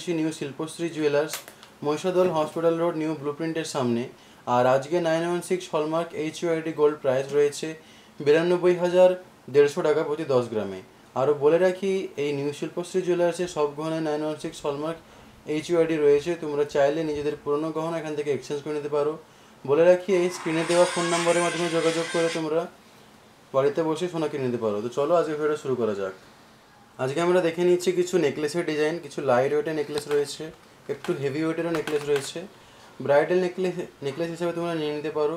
রয়েছি new Shilpashree jewellers, Mahishadal hospital road, new ব্লুপ্রিন্টের সামনে। আর আজকে 916 হলমার্ক HUID গোল্ড প্রাইস রয়েছে 92,150 টাকা প্রতি 10 গ্রামে। আরও বলে রাখি, এই নিউ শিল্পশ্রী জুয়েলার্সে সব গহনায় 916 হলমার্ক HUID রয়েছে। তোমরা চাইলে নিজেদের পুরনো গহনা এখান থেকে এক্সচেঞ্জ করে নিতে পারো। বলে রাখি, এই স্ক্রিনে দেওয়া ফোন নম্বরের মাধ্যমে যোগাযোগ করে তোমরা বাড়িতে বসে সোনা কিনে নিতে পারো। তো চলো আজকে ভিডিওটা শুরু করা যাক। আজকে আমরা দেখে নিচ্ছি কিছু নেকলেসের ডিজাইন। কিছু লাইট ওয়েটের নেকলেস রয়েছে, একটু হেভি ওয়েটেরও নেকলেস রয়েছে। ব্রাইডাল নেকলেস হিসেবে তোমরা নিয়ে নিতে পারো,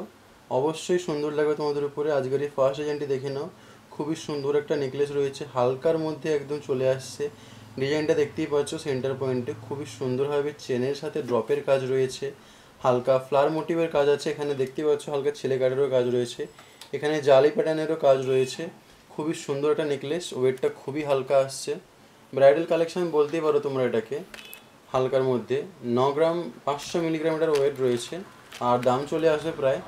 অবশ্যই সুন্দর লাগবে তোমাদের উপরে। আজকের এই ফার্স্ট ডিজাইনটি দেখে নাও, খুবই সুন্দর একটা নেকলেস রয়েছে, হালকার মধ্যে একদম চলে আসছে। ডিজাইনটা দেখতেই পাচ্ছ, সেন্টার পয়েন্টে খুবই সুন্দরভাবে চেনের সাথে ড্রপের কাজ রয়েছে, হালকা ফ্লাওয়ার মোটিভের কাজ আছে। এখানে দেখতেই পাচ্ছ হালকা ছেলে কাটারও কাজ রয়েছে, এখানে জালি প্যাটার্নেরও কাজ রয়েছে। খুবই সুন্দর একটা নেকলেস, ওয়েটটা খুবই হালকা আসছে। ব্রাইডাল কালেকশন বলতেই পারো তোমরা এটাকে, হালকার মধ্যে 9 গ্রাম 500 মিলিগ্রাম এটার ওয়েট রয়েছে। আর দাম চলে আসবে প্রায়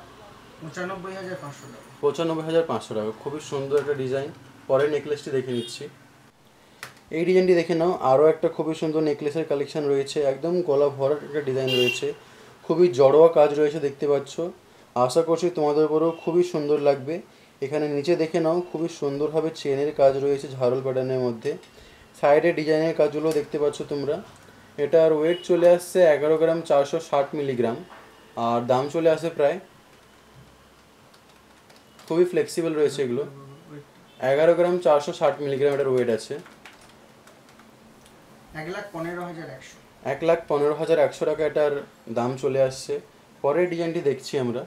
95,500 টাকা। খুবই সুন্দর একটা ডিজাইন। পরের নেকলেসটি দেখে নিচ্ছি। এই ডিজাইনটি দেখে নাও, আরও একটা খুবই সুন্দর নেকলেসের কালেকশন রয়েছে, একদম গলা ভরার একটা ডিজাইন রয়েছে, খুবই জড়োয়া কাজ রয়েছে দেখতে পাচ্ছ। আশা করছি তোমাদের উপরেও খুবই সুন্দর লাগবে। এখানে নিচে দেখে নাও, খুবই সুন্দরভাবে চেনের কাজ রয়েছে ঝাড়ল প্যাটার্নের মধ্যে। সাইডে ডিজাইনের কাজগুলো দেখতে পাচ্ছ তোমরা। এটার ওয়েট চলে আসছে 11 গ্রাম 460 মিলিগ্রাম। আর দাম চলে আসে প্রায়, খুবই ফ্লেক্সিবল রয়েছে এগুলো। 11 গ্রাম 460 মিলিগ্রাম এটার ওয়েট আছে। 1,15,100 টাকা এটার দাম চলে আসছে। পরের ডিজাইনটি দেখছি আমরা।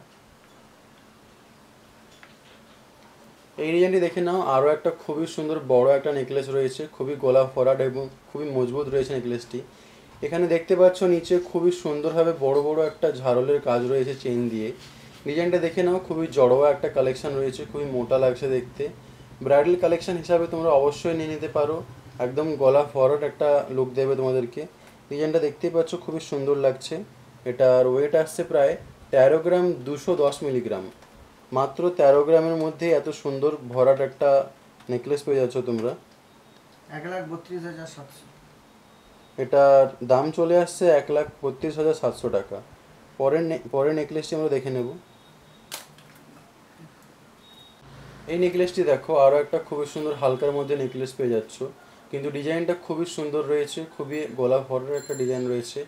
এই ডিজাইনটি দেখে নাও, আরও একটা খুবই সুন্দর বড় একটা নেকলেস রয়েছে, খুবই গলা ভরাট এবং খুবই মজবুত রয়েছে নেকলেসটি। এখানে দেখতে পাচ্ছ নিচে খুবই সুন্দরভাবে বড় বড় একটা ঝাড়লের কাজ রয়েছে চেন দিয়ে। ডিজাইনটা দেখে নাও, খুবই জড়োয়া একটা কালেকশন রয়েছে, খুবই মোটা লাগছে দেখতে। ব্রাইডাল কালেকশন হিসাবে তোমরা অবশ্যই নিয়ে নিতে পারো, একদম গলা ভরাট একটা লুক দেবে তোমাদেরকে। ডিজাইনটা দেখতেই পাচ্ছ, খুবই সুন্দর লাগছে। এটার ওয়েট আসছে প্রায় 13 গ্রাম 210 মিলিগ্রাম। মাত্র 13 গ্রামের মধ্যে এত সুন্দর ভরাট একটা নেকলেস পেয়ে যাচ্ছ তোমরা। 1,32,700। এটার দাম চলে আসছে 1,32,700 টাকা। পরের নেকলেসটি আমরা দেখে নেব। এই নেকলেসটি দেখো, আরও একটা খুবই সুন্দর হালকার মধ্যে নেকলেস পেয়ে যাচ্ছ, কিন্তু ডিজাইনটা খুবই সুন্দর রয়েছে, খুবই গলা ভরার একটা ডিজাইন রয়েছে।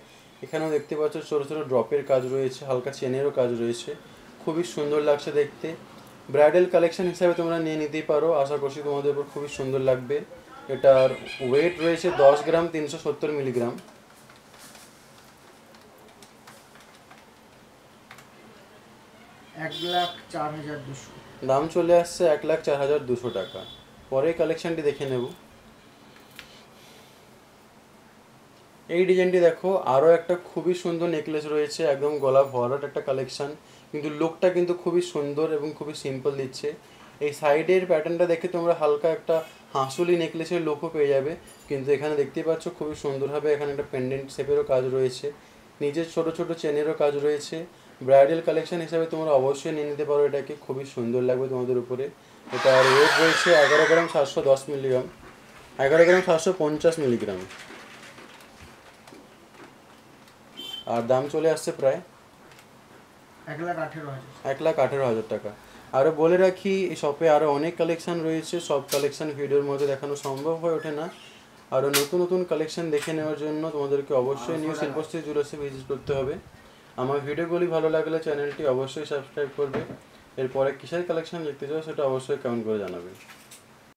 এখানেও দেখতে পাচ্ছ ছোটো ছোটো ড্রপের কাজ রয়েছে, হালকা চেনেরও কাজ রয়েছে, খুবই সুন্দর লাগছে দেখতে। ব্রাইডাল কালেকশন হিসাবে তোমরা নিয়ে নিতেই পারো, আশা করছি তোমাদের উপর খুবই সুন্দর লাগবে। এটার ওয়েট রয়েছে 10 গ্রাম 370 মিলিগ্রাম। দাম চলে আসছে 1,04,200 টাকা। পরে কালেকশনটি দেখে নেব। এই ডিজাইনটি দেখো, আরও একটা খুবই সুন্দর নেকলেস রয়েছে, একদম গলা ভরাট একটা কালেকশন, কিন্তু লুকটা কিন্তু খুবই সুন্দর এবং খুবই সিম্পল দিচ্ছে। এই সাইডের প্যাটার্নটা দেখে তোমরা হালকা একটা হাঁসুলি নেকলেসের লুকও পেয়ে যাবে, কিন্তু এখানে দেখতেই পাচ্ছ খুবই সুন্দরভাবে এখানে একটা পেন্ডেন্ট শেপেরও কাজ রয়েছে, নিচের ছোট ছোট চেনেরও কাজ রয়েছে। ব্রাইডাল কালেকশন হিসাবে তোমরা অবশ্যই নিয়ে নিতে পারো, এটাকে খুবই সুন্দর লাগবে তোমাদের উপরে। এটার ওয়েট রয়েছে 11 গ্রাম 710 মিলিগ্রাম, 11 গ্রাম 750 মিলিগ্রাম। আর দাম চলে আসছে প্রায় 1,18,000 টাকা। আরও বলে রাখি, এই শপে আরও অনেক কালেকশন রয়েছে, সব কালেকশন ভিডিওর মধ্যে দেখানো সম্ভব হয়ে ওঠে না। আরও নতুন নতুন কালেকশন দেখে নেওয়ার জন্য তোমাদেরকে অবশ্যই নিউ শিল্পশ্রী জুয়েলার্সে ভিজিট করতে হবে। আমার ভিডিওগুলি ভালো লাগলে চ্যানেলটি অবশ্যই সাবস্ক্রাইব করবে। এরপরে কিসের কালেকশন দেখতে চাও সেটা অবশ্যই কমেন্ট করে জানাবে।